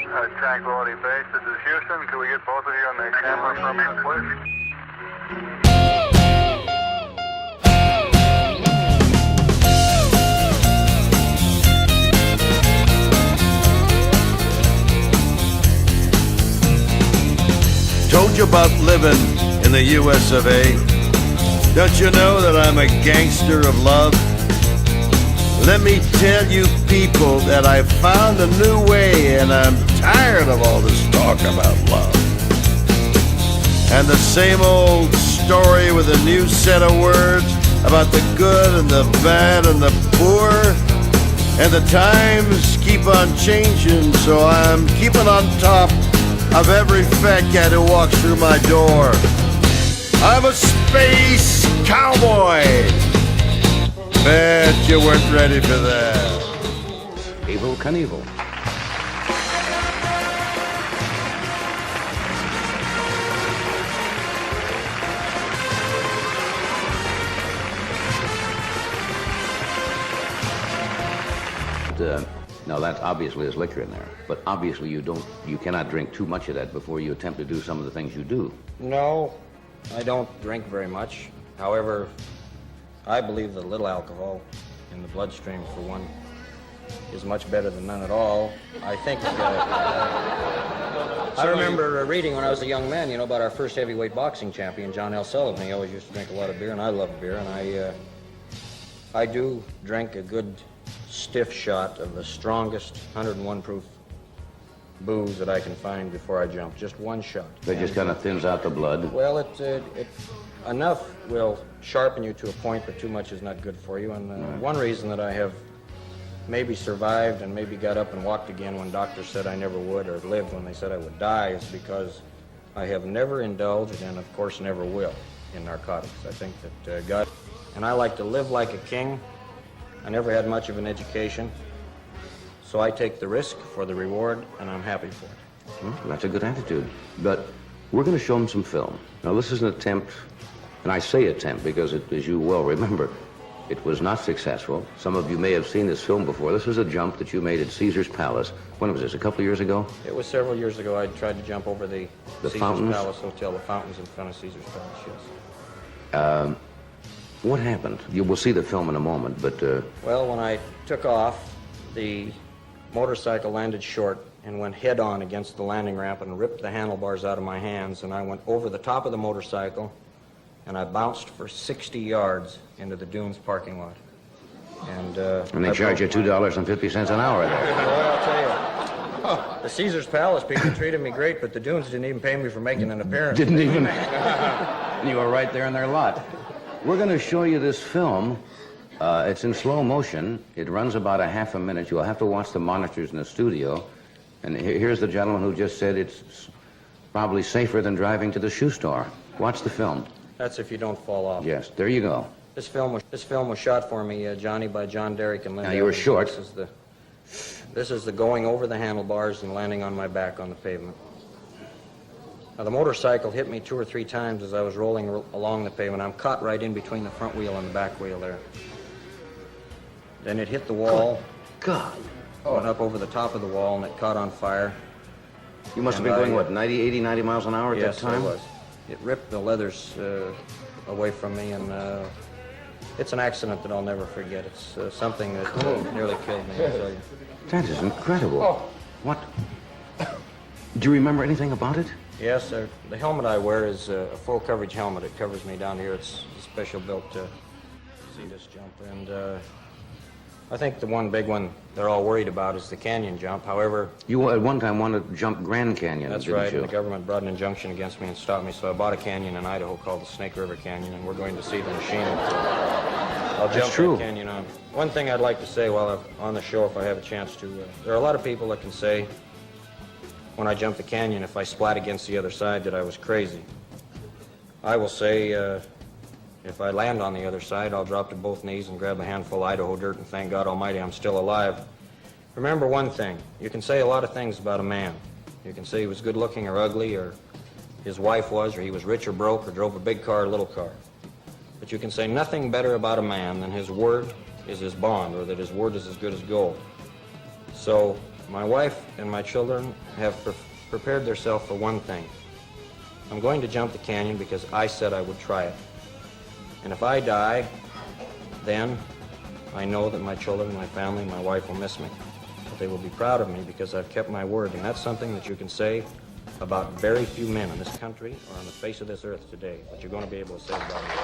Tranquility Base, this is Houston. Can we get both of you on the camera for a minute, please? Told you about living in the US of A. Don't you know that I'm a gangster of love? Let me tell you people that I found a new way, and I'm tired of all this talk about love. And the same old story with a new set of words about the good and the bad and the poor. And the times keep on changing, so I'm keeping on top of every fat cat who walks through my door. I'm a space cowboy. Bet you weren't ready for that. Evel Knievel. Now that obviously is liquor in there, but obviously you cannot drink too much of that before you attempt to do some of the things you do. No, I don't drink very much. However, I believe that little alcohol in the bloodstream, for one, is much better than none at all. I think, I remember reading when I was a young man, about our first heavyweight boxing champion, John L. Sullivan. He always used to drink a lot of beer, and I love beer, and I do drink a good stiff shot of the strongest 101 proof booze that I can find before I jump. Just one shot. That just kind of thins out the blood. Well, enough will sharpen you to a point, but too much is not good for you. And one reason that I have maybe survived and maybe got up and walked again when doctors said I never would, or lived when they said I would die, is because I have never indulged, and of course never will, in narcotics. I think that God... And I like to live like a king. I never had much of an education, so I take the risk for the reward, and I'm happy for it. Well, that's a good attitude. But we're going to show them some film. Now, this is an attempt, and I say attempt because, as you well remember, it was not successful. Some of you may have seen this film before. This was a jump that you made at Caesar's Palace. When was this, a couple of years ago? It was several years ago. I tried to jump over the Caesar's fountains? Palace Hotel, the fountains in front of Caesar's Palace, yes. What happened? You will see the film in a moment, but... Well, when I took off, the motorcycle landed short and went head-on against the landing ramp and ripped the handlebars out of my hands, and I went over the top of the motorcycle, and I bounced for 60 yards into the Dunes parking lot. And they charge you $2.50 an hour there. Well, I'll tell you, the Caesar's Palace people treated me great, but the Dunes didn't even pay me for making an appearance. Didn't even? You were right there in their lot. We're going to show you this film. It's in slow motion. It runs about a half a minute. You'll have to watch the monitors in the studio. And here's the gentleman who just said it's probably safer than driving to the shoe store. Watch the film. That's if you don't fall off. Yes, there you go. This film was shot for me, Johnny, by John Derrick and Linda. Now, you were short. This is the going over the handlebars and landing on my back on the pavement. Now, the motorcycle hit me 2 or 3 times as I was rolling along the pavement. I'm caught right in between the front wheel and the back wheel there. Then it hit the wall. God. Went up over the top of the wall, and it caught on fire. You must have been going, what, 90, 80, 90 miles an hour at that time? Yes, it was. It ripped the leathers away from me, and it's an accident that I'll never forget. It's something that nearly killed me, I'll tell you. That is incredible. What? Do you remember anything about it? Yes, the helmet I wear is a full coverage helmet. It covers me down here. It's special built to see this jump. And I think the one big one they're all worried about is the canyon jump. However... You at one time wanted to jump Grand Canyon, That's didn't right, you? and the government brought an injunction against me and stopped me, so I bought a canyon in Idaho called the Snake River Canyon, and we're going to see the machine. I'll jump that canyon on. One thing I'd like to say while I'm on the show, if I have a chance to, there are a lot of people that can say, when I jump the canyon, if I splat against the other side, that I was crazy. I will say, if I land on the other side, I'll drop to both knees and grab a handful of Idaho dirt and thank God Almighty I'm still alive. Remember one thing, you can say a lot of things about a man. You can say he was good looking or ugly, or his wife was, or he was rich or broke, or drove a big car or little car. But you can say nothing better about a man than his word is his bond, or that his word is as good as gold. So My wife and my children have prepared themselves for one thing. I'm going to jump the canyon because I said I would try it. And if I die, then I know that my children, my family, my wife will miss me. But they will be proud of me because I've kept my word. And that's something that you can say about very few men in this country or on the face of this earth today. But you're going to be able to say about me.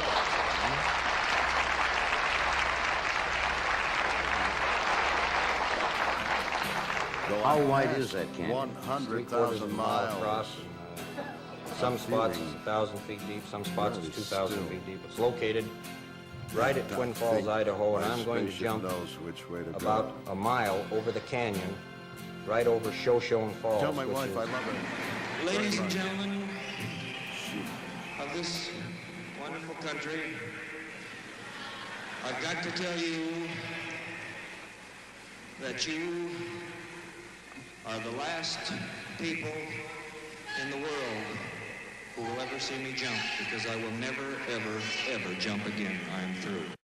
How wide is that canyon? 100,000 miles. Across. Some spots it's 1,000 feet deep, some spots it's 2,000 feet deep. It's located right at Twin Falls, Idaho, and I'm going to jump about a mile over the canyon, right over Shoshone Falls. Tell my wife I love her. Ladies and gentlemen of this wonderful country, I've got to tell you that you are the last people in the world who will ever see me jump, because I will never, ever, ever jump again. I am through.